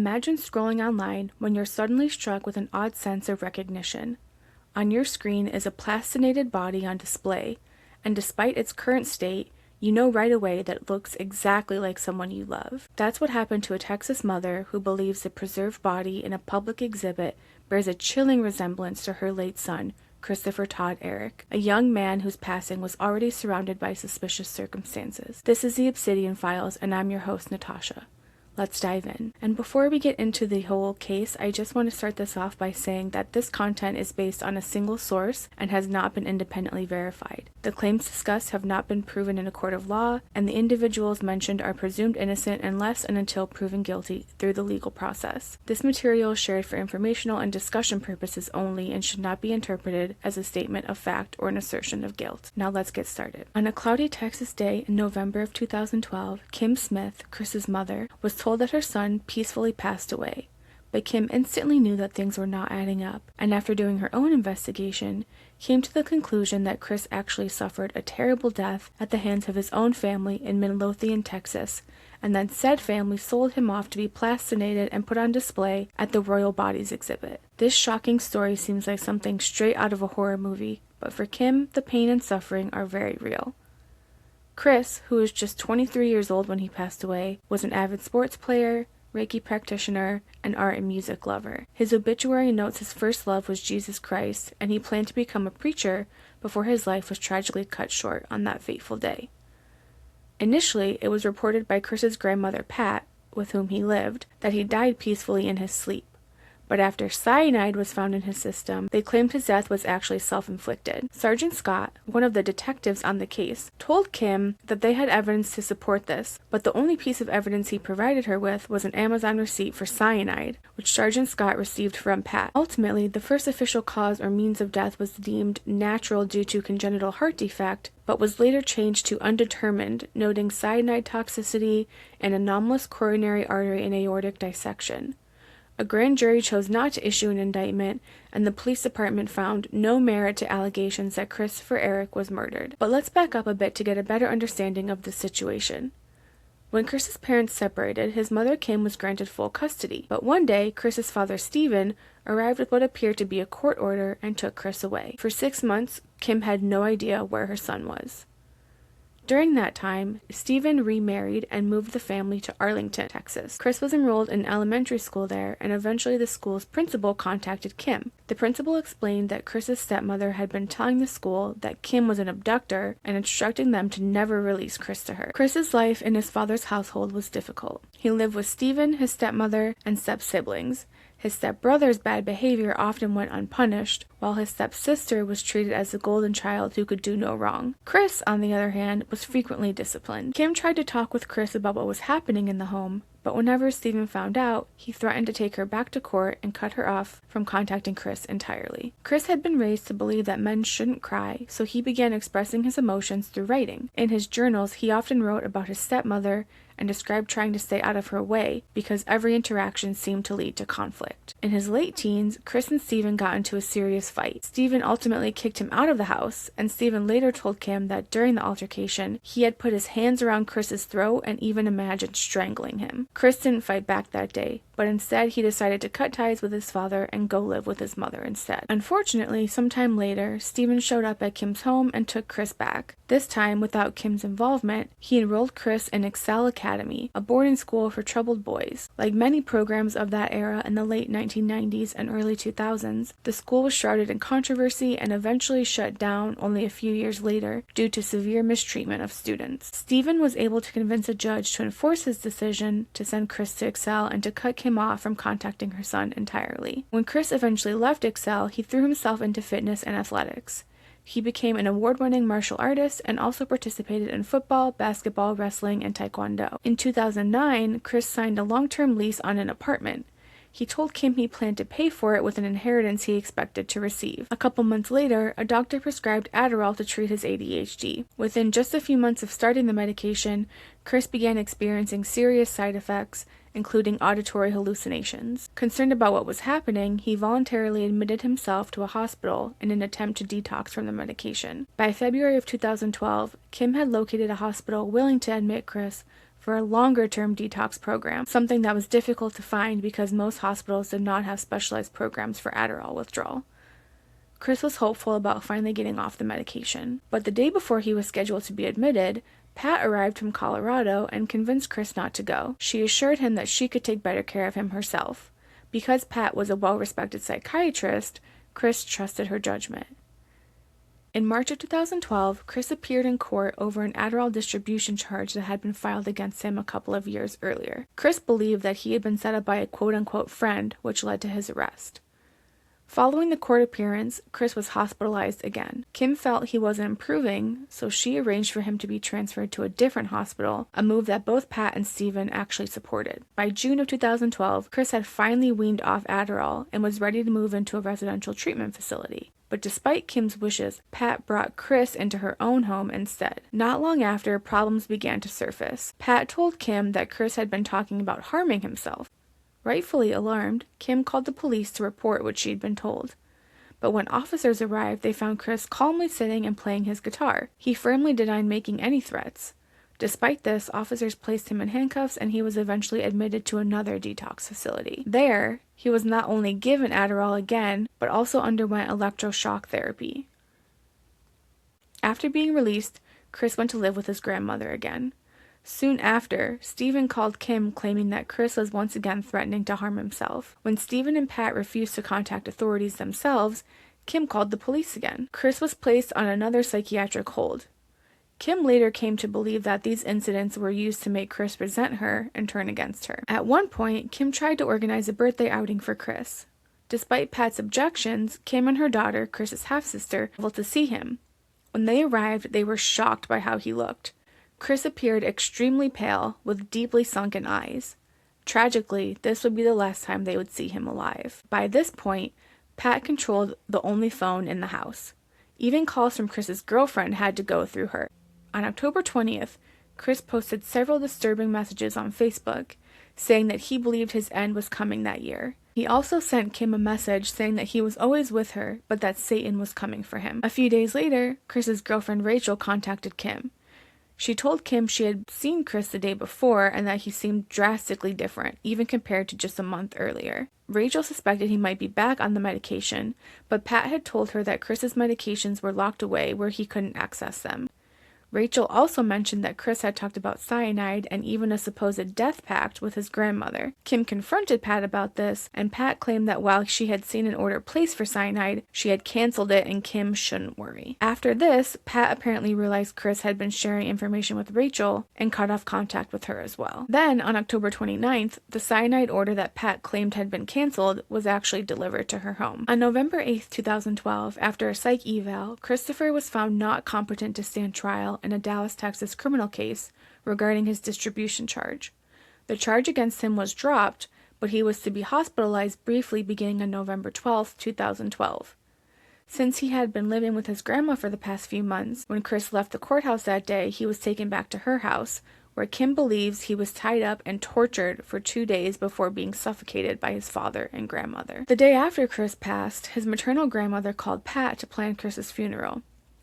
Imagine scrolling online when you're suddenly struck with an odd sense of recognition. On your screen is a plastinated body on display, and despite its current state, you know right away that it looks exactly like someone you love. That's what happened to a Texas mother who believes the preserved body in a public exhibit bears a chilling resemblance to her late son, Christopher Todd Erick, a young man whose passing was already surrounded by suspicious circumstances. This is the Obsidian Files, and I'm your host, Natasha. Let's dive in. And before we get into the whole case, I just want to start this off by saying that this content is based on a single source and has not been independently verified. The claims discussed have not been proven in a court of law, and the individuals mentioned are presumed innocent unless and until proven guilty through the legal process. This material is shared for informational and discussion purposes only and should not be interpreted as a statement of fact or an assertion of guilt. Now let's get started. On a cloudy Texas day in November of 2012, Kim Smith, Chris's mother, was told that her son peacefully passed away, but Kim instantly knew that things were not adding up, and after doing her own investigation, came to the conclusion that Chris actually suffered a terrible death at the hands of his own family in Midlothian, Texas, and then said family sold him off to be plastinated and put on display at the Royal Bodies exhibit. This shocking story seems like something straight out of a horror movie, but for Kim, the pain and suffering are very real. Chris, who was just 23 years old when he passed away, was an avid sports player, Reiki practitioner, and art and music lover. His obituary notes his first love was Jesus Christ, and he planned to become a preacher before his life was tragically cut short on that fateful day. Initially, it was reported by Chris's grandmother Pat, with whom he lived, that he died peacefully in his sleep. But after cyanide was found in his system, they claimed his death was actually self-inflicted. Sergeant Scott, one of the detectives on the case, told Kim that they had evidence to support this, but the only piece of evidence he provided her with was an Amazon receipt for cyanide, which Sergeant Scott received from Pat. Ultimately, the first official cause or means of death was deemed natural due to congenital heart defect, but was later changed to undetermined, noting cyanide toxicity and anomalous coronary artery and aortic dissection. A grand jury chose not to issue an indictment, and the police department found no merit to allegations that Christopher Erick was murdered. But let's back up a bit to get a better understanding of the situation. When Chris's parents separated, his mother Kim was granted full custody, but one day, Chris's father Stephen arrived with what appeared to be a court order and took Chris away. For 6 months, Kim had no idea where her son was. During that time, Stephen remarried and moved the family to Arlington, Texas. Chris was enrolled in elementary school there, and eventually the school's principal contacted Kim. The principal explained that Chris's stepmother had been telling the school that Kim was an abductor and instructing them to never release Chris to her. Chris's life in his father's household was difficult. He lived with Stephen, his stepmother, and step-siblings. His stepbrother's bad behavior often went unpunished, while his stepsister was treated as the golden child who could do no wrong. Chris, on the other hand, was frequently disciplined. Kim tried to talk with Chris about what was happening in the home, but whenever Stephen found out, he threatened to take her back to court and cut her off from contacting Chris entirely. Chris had been raised to believe that men shouldn't cry, so he began expressing his emotions through writing. In his journals, he often wrote about his stepmother and described trying to stay out of her way because every interaction seemed to lead to conflict. In his late teens, Chris and Stephen got into a serious fight. Stephen ultimately kicked him out of the house, and Stephen later told Kim that during the altercation, he had put his hands around Chris's throat and even imagined strangling him. Chris didn't fight back that day, but instead he decided to cut ties with his father and go live with his mother instead. Unfortunately, sometime later, Stephen showed up at Kim's home and took Chris back. This time, without Kim's involvement, he enrolled Chris in Excel Academy, a boarding school for troubled boys. Like many programs of that era in the late 1990s and early 2000s, the school was shrouded in controversy and eventually shut down only a few years later due to severe mistreatment of students. Stephen was able to convince a judge to enforce his decision to send Chris to Excel and to cut Kim off from contacting her son entirely. When Chris eventually left Excel, he threw himself into fitness and athletics. He became an award-winning martial artist and also participated in football, basketball, wrestling, and taekwondo. In 2009, Chris signed a long-term lease on an apartment. He told Kim he planned to pay for it with an inheritance he expected to receive. A couple months later, a doctor prescribed Adderall to treat his ADHD. Within just a few months of starting the medication, Chris began experiencing serious side effects, including auditory hallucinations. Concerned about what was happening, he voluntarily admitted himself to a hospital in an attempt to detox from the medication. By February of 2012, Kim had located a hospital willing to admit Chris for a longer-term detox program, something that was difficult to find because most hospitals did not have specialized programs for Adderall withdrawal. Chris was hopeful about finally getting off the medication, but the day before he was scheduled to be admitted, Pat arrived from Colorado and convinced Chris not to go. She assured him that she could take better care of him herself. Because Pat was a well-respected psychiatrist, Chris trusted her judgment. In March of 2012, Chris appeared in court over an Adderall distribution charge that had been filed against him a couple of years earlier. Chris believed that he had been set up by a quote-unquote friend, which led to his arrest. Following the court appearance, Chris was hospitalized again. Kim felt he wasn't improving, so she arranged for him to be transferred to a different hospital, a move that both Pat and Steven actually supported. By June of 2012, Chris had finally weaned off Adderall and was ready to move into a residential treatment facility. But despite Kim's wishes, Pat brought Chris into her own home instead. Not long after, problems began to surface. Pat told Kim that Chris had been talking about harming himself. Rightfully alarmed, Kim called the police to report what she'd been told. But when officers arrived, they found Chris calmly sitting and playing his guitar. He firmly denied making any threats. Despite this, officers placed him in handcuffs and he was eventually admitted to another detox facility. There, he was not only given Adderall again, but also underwent electroshock therapy. After being released, Chris went to live with his grandmother again. Soon after, Steven called Kim claiming that Chris was once again threatening to harm himself. When Steven and Pat refused to contact authorities themselves, Kim called the police again. Chris was placed on another psychiatric hold. Kim later came to believe that these incidents were used to make Chris resent her and turn against her. At one point, Kim tried to organize a birthday outing for Chris. Despite Pat's objections, Kim and her daughter, Chris's half-sister, were able to see him. When they arrived, they were shocked by how he looked. Chris appeared extremely pale, with deeply sunken eyes. Tragically, this would be the last time they would see him alive. By this point, Pat controlled the only phone in the house. Even calls from Chris's girlfriend had to go through her. On October 20th, Chris posted several disturbing messages on Facebook, saying that he believed his end was coming that year. He also sent Kim a message saying that he was always with her, but that Satan was coming for him. A few days later, Chris's girlfriend Rachel contacted Kim. She told Kim she had seen Chris the day before and that he seemed drastically different, even compared to just a month earlier. Rachel suspected he might be back on the medication, but Pat had told her that Chris's medications were locked away where he couldn't access them. Rachel also mentioned that Chris had talked about cyanide and even a supposed death pact with his grandmother. Kim confronted Pat about this, and Pat claimed that while she had seen an order placed for cyanide, she had canceled it and Kim shouldn't worry. After this, Pat apparently realized Chris had been sharing information with Rachel and cut off contact with her as well. Then, on October 29th, the cyanide order that Pat claimed had been canceled was actually delivered to her home. On November 8th, 2012, after a psych eval, Christopher was found not competent to stand trial in a Dallas, Texas criminal case regarding his distribution charge. The charge against him was dropped, but he was to be hospitalized briefly beginning on November 12, 2012. Since he had been living with his grandma for the past few months, when Chris left the courthouse that day, he was taken back to her house, where Kim believes he was tied up and tortured for 2 days before being suffocated by his father and grandmother. The day after Chris passed, his maternal grandmother called Pat to plan Chris's funeral.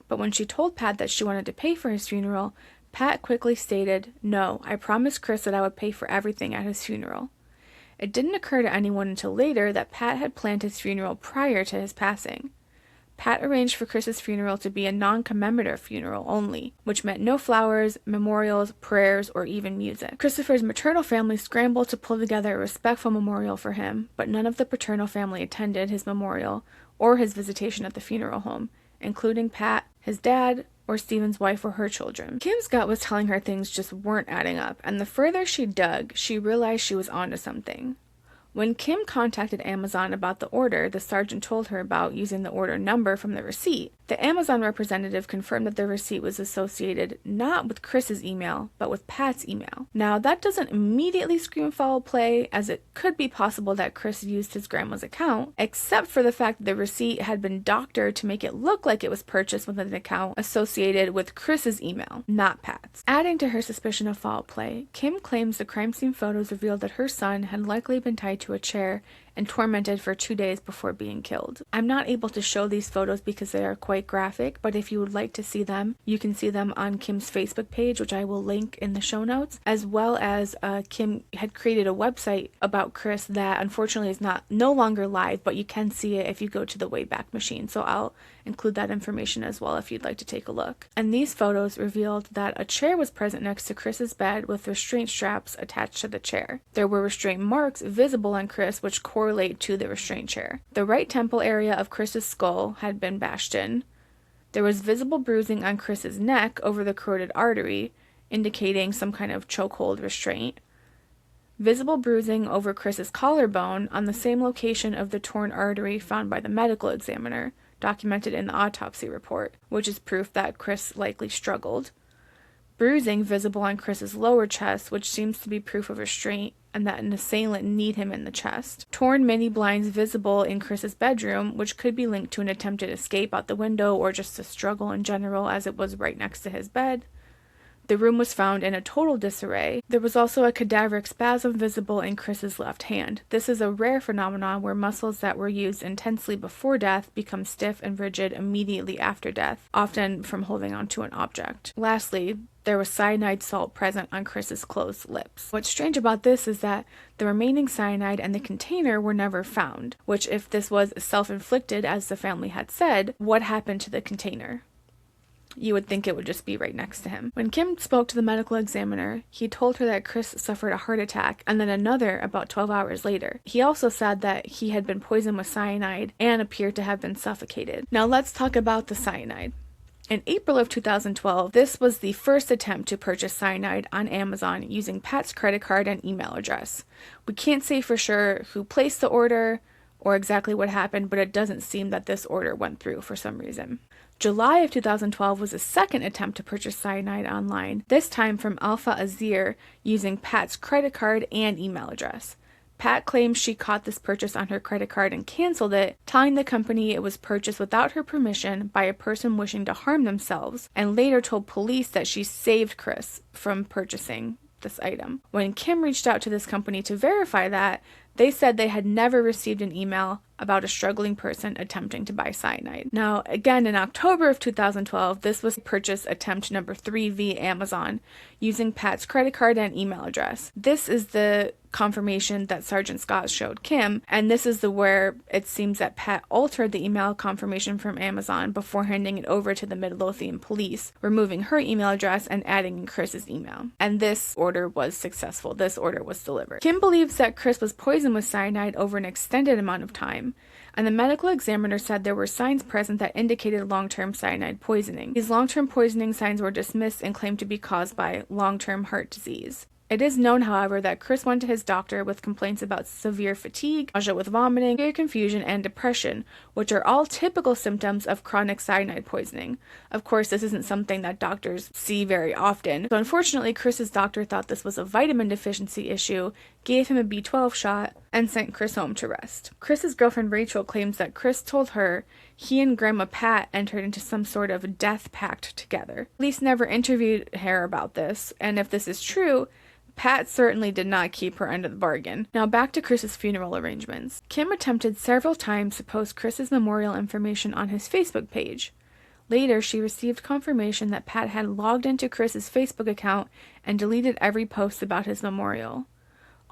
But when she told Pat that she wanted to pay for his funeral, Pat quickly stated, "No, I promised Chris that I would pay for everything at his funeral." It didn't occur to anyone until later that Pat had planned his funeral prior to his passing. Pat arranged for Chris's funeral to be a non-commemorative funeral only, which meant no flowers, memorials, prayers, or even music. Christopher's maternal family scrambled to pull together a respectful memorial for him, but none of the paternal family attended his memorial or his visitation at the funeral home, including Pat, his dad, or Steven's wife or her children. Kim's gut was telling her things just weren't adding up, and the further she dug, she realized she was onto something. When Kim contacted Amazon about the order the sergeant told her about using the order number from the receipt, the Amazon representative confirmed that the receipt was associated not with Chris's email, but with Pat's email. Now, that doesn't immediately scream foul play, as it could be possible that Chris used his grandma's account, except for the fact that the receipt had been doctored to make it look like it was purchased with an account associated with Chris's email, not Pat's. Adding to her suspicion of foul play, Kim claims the crime scene photos revealed that her son had likely been tied tied to a chair and tormented for 2 days before being killed. I'm not able to show these photos because they are quite graphic, but if you would like to see them, you can see them on Kim's Facebook page, which I will link in the show notes, as well as Kim had created a website about Chris that unfortunately is no longer live, but you can see it if you go to the Wayback Machine, so I'll include that information as well if you'd like to take a look. And these photos revealed that a chair was present next to Chris's bed with restraint straps attached to the chair. There were restraint marks visible on Chris which correlate to the restraint chair. The right temple area of Chris's skull had been bashed in. There was visible bruising on Chris's neck over the carotid artery, indicating some kind of chokehold restraint. Visible bruising over Chris's collarbone on the same location of the torn artery found by the medical examiner, documented in the autopsy report, which is proof that Chris likely struggled. Bruising visible on Chris's lower chest, which seems to be proof of restraint and that an assailant kneed him in the chest. Torn mini blinds visible in Chris's bedroom, which could be linked to an attempted escape out the window or just a struggle in general, as it was right next to his bed. The room was found in a total disarray. There was also a cadaveric spasm visible in Chris's left hand. This is a rare phenomenon where muscles that were used intensely before death become stiff and rigid immediately after death, often from holding onto an object. Lastly, there was cyanide salt present on Chris's closed lips. What's strange about this is that the remaining cyanide and the container were never found, which, if this was self-inflicted, as the family had said, what happened to the container? You would think it would just be right next to him. When Kim spoke to the medical examiner, he told her that Chris suffered a heart attack and then another about 12 hours later. He also said that he had been poisoned with cyanide and appeared to have been suffocated. Now let's talk about the cyanide. In April of 2012, this was the first attempt to purchase cyanide on Amazon using Pat's credit card and email address. We can't say for sure who placed the order or exactly what happened, but it doesn't seem that this order went through for some reason. July of 2012 was a second attempt to purchase cyanide online, this time from Alpha Azir using Pat's credit card and email address. Pat claims she caught this purchase on her credit card and canceled it, telling the company it was purchased without her permission by a person wishing to harm themselves, and later told police that she saved Chris from purchasing this item. When Kim reached out to this company to verify that, they said they had never received an email about a struggling person attempting to buy cyanide. Now, again, in October of 2012, this was purchase attempt number 3 via Amazon, using Pat's credit card and email address. This is the confirmation that Sergeant Scott showed Kim, and this is where it seems that Pat altered the email confirmation from Amazon before handing it over to the Midlothian police, removing her email address and adding in Chris's email. And this order was successful. This order was delivered. Kim believes that Chris was poisoned with cyanide over an extended amount of time, and the medical examiner said there were signs present that indicated long-term cyanide poisoning. These long-term poisoning signs were dismissed and claimed to be caused by long-term heart disease. It is known, however, that Chris went to his doctor with complaints about severe fatigue, nausea with vomiting, severe confusion, and depression, which are all typical symptoms of chronic cyanide poisoning. Of course, this isn't something that doctors see very often. So unfortunately, Chris's doctor thought this was a vitamin deficiency issue, gave him a B12 shot, and sent Chris home to rest. Chris's girlfriend Rachel claims that Chris told her he and Grandma Pat entered into some sort of death pact together. Police never interviewed her about this, and if this is true, Pat certainly did not keep her end of the bargain. Now back to Chris's funeral arrangements. Kim attempted several times to post Chris's memorial information on his Facebook page. Later, she received confirmation that Pat had logged into Chris's Facebook account and deleted every post about his memorial.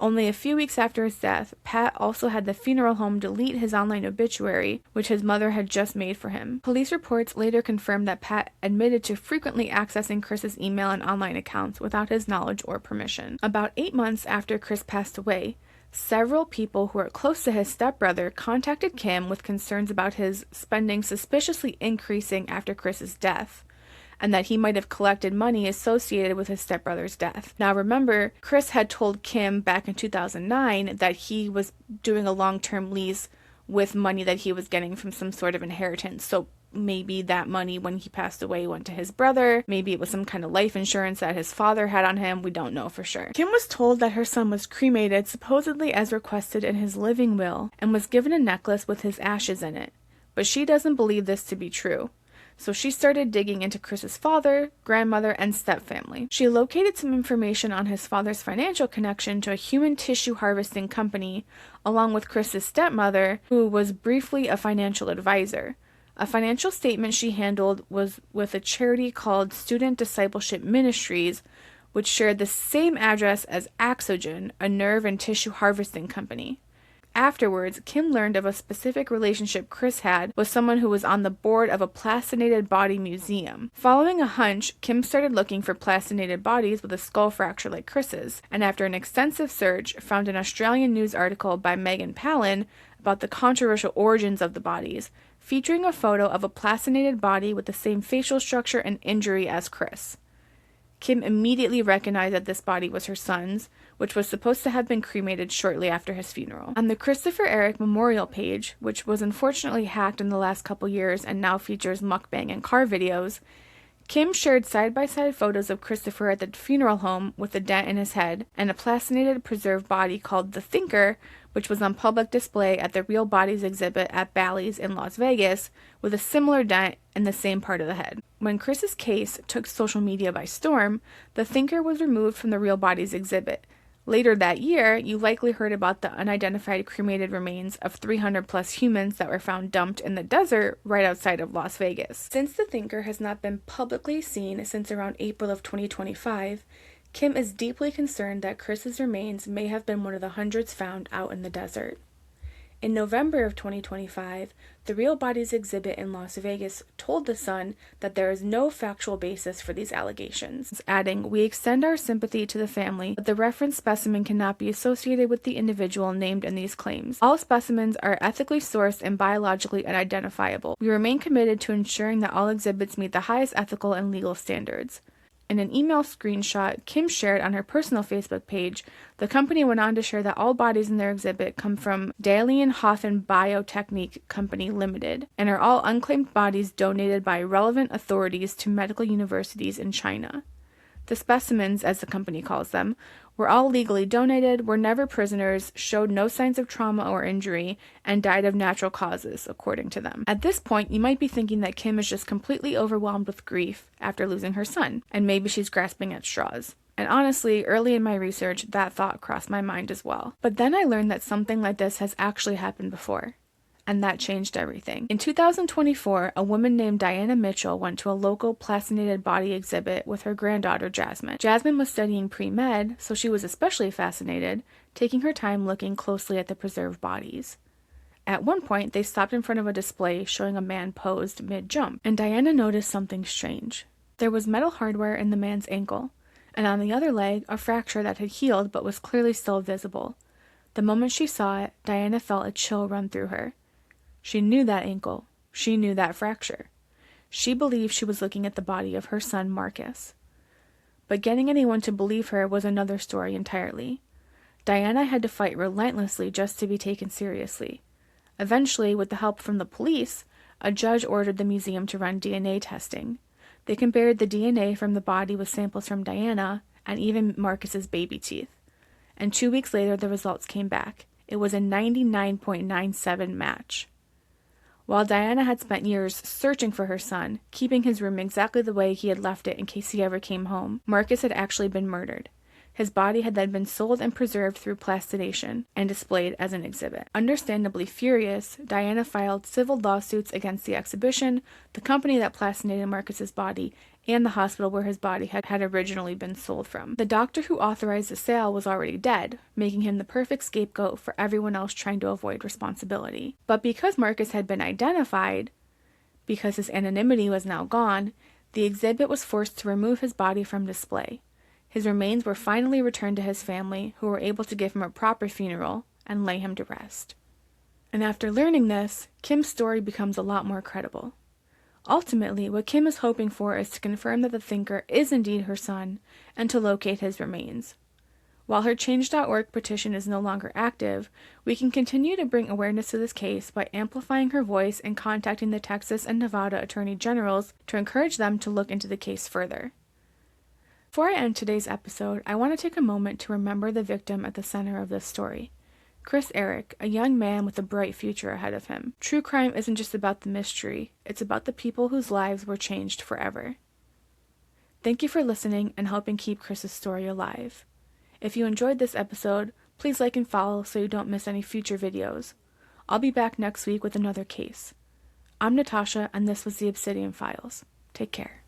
Only a few weeks after his death, Pat also had the funeral home delete his online obituary, which his mother had just made for him. Police reports later confirmed that Pat admitted to frequently accessing Chris's email and online accounts without his knowledge or permission. About 8 months after Chris passed away, several people who were close to his stepbrother contacted Kim with concerns about his spending suspiciously increasing after Chris's death, and that he might have collected money associated with his stepbrother's death. Now remember, Chris had told Kim back in 2009 that he was doing a long-term lease with money that he was getting from some sort of inheritance. So maybe that money, when he passed away, went to his brother. Maybe it was some kind of life insurance that his father had on him. We don't know for sure. Kim was told that her son was cremated, supposedly as requested in his living will, and was given a necklace with his ashes in it. But she doesn't believe this to be true. so she started digging into Chris's father, grandmother, and stepfamily. She located some information on his father's financial connection to a human tissue harvesting company, along with Chris's stepmother, who was briefly a financial advisor. A financial statement she handled was with a charity called Student Discipleship Ministries, which shared the same address as Axogen, a nerve and tissue harvesting company. Afterwards, Kim learned of a specific relationship Chris had with someone who was on the board of a plastinated body museum. Following a hunch, Kim started looking for plastinated bodies with a skull fracture like Chris's, and after an extensive search, found an Australian news article by Megan Palin about the controversial origins of the bodies, featuring a photo of a plastinated body with the same facial structure and injury as Chris. Kim immediately recognized that this body was her son's, which was supposed to have been cremated shortly after his funeral. On the Christopher Erick memorial page, which was unfortunately hacked in the last couple years and now features mukbang and car videos, Kim shared side-by-side photos of Christopher at the funeral home with a dent in his head and a plastinated preserved body called the Thinker, which was on public display at the Real Bodies exhibit at Bally's in Las Vegas, with a similar dent in the same part of the head. When Chris's case took social media by storm, the Thinker was removed from the Real Bodies exhibit. Later that year, you likely heard about the unidentified cremated remains of 300 plus humans that were found dumped in the desert right outside of Las Vegas. Since the Thinker has not been publicly seen since around April of 2025, Kim is deeply concerned that Chris's remains may have been one of the hundreds found out in the desert. In November of 2025, the Real Bodies exhibit in Las Vegas told The Sun that there is no factual basis for these allegations, adding, "We extend our sympathy to the family, but the reference specimen cannot be associated with the individual named in these claims. All specimens are ethically sourced and biologically unidentifiable. We remain committed to ensuring that all exhibits meet the highest ethical and legal standards." In an email screenshot Kim shared on her personal Facebook page, the company went on to share that all bodies in their exhibit come from Dalienhofen Biotechnique Company Limited and are all unclaimed bodies donated by relevant authorities to medical universities in China. The specimens, as the company calls them, were all legally donated, were never prisoners, showed no signs of trauma or injury, and died of natural causes, according to them. At this point, you might be thinking that Kim is just completely overwhelmed with grief after losing her son, and maybe she's grasping at straws. And honestly, early in my research, that thought crossed my mind as well. But then I learned that something like this has actually happened before. And that changed everything. In 2024, a woman named Diana Mitchell went to a local plastinated body exhibit with her granddaughter, Jasmine. Jasmine was studying pre-med, so she was especially fascinated, taking her time looking closely at the preserved bodies. At one point, they stopped in front of a display showing a man posed mid-jump, and Diana noticed something strange. There was metal hardware in the man's ankle, and on the other leg, a fracture that had healed but was clearly still visible. The moment she saw it, Diana felt a chill run through her. She knew that ankle. She knew that fracture. She believed she was looking at the body of her son, Marcus. But getting anyone to believe her was another story entirely. Diana had to fight relentlessly just to be taken seriously. Eventually, with the help from the police, a judge ordered the museum to run DNA testing. They compared the DNA from the body with samples from Diana and even Marcus's baby teeth. And 2 weeks later, the results came back. It was a 99.97 match. While Diana had spent years searching for her son, keeping his room exactly the way he had left it in case he ever came home, Marcus had actually been murdered. His body had then been sold and preserved through plastination and displayed as an exhibit. Understandably furious, Diana filed civil lawsuits against the exhibition, the company that plastinated Marcus's body, and the hospital where his body had originally been sold from. The doctor who authorized the sale was already dead, making him the perfect scapegoat for everyone else trying to avoid responsibility. But because Marcus had been identified, because his anonymity was now gone, the exhibit was forced to remove his body from display. His remains were finally returned to his family, who were able to give him a proper funeral and lay him to rest. And after learning this, Kim's story becomes a lot more credible. Ultimately, what Kim is hoping for is to confirm that the Thinker is indeed her son and to locate his remains. While her Change.org petition is no longer active, we can continue to bring awareness to this case by amplifying her voice and contacting the Texas and Nevada Attorney Generals to encourage them to look into the case further. Before I end today's episode, I want to take a moment to remember the victim at the center of this story, Chris Erick, a young man with a bright future ahead of him. True crime isn't just about the mystery, it's about the people whose lives were changed forever. Thank you for listening and helping keep Chris's story alive. If you enjoyed this episode, please like and follow so you don't miss any future videos. I'll be back next week with another case. I'm Natasha, and this was the Obsidian Files. Take care.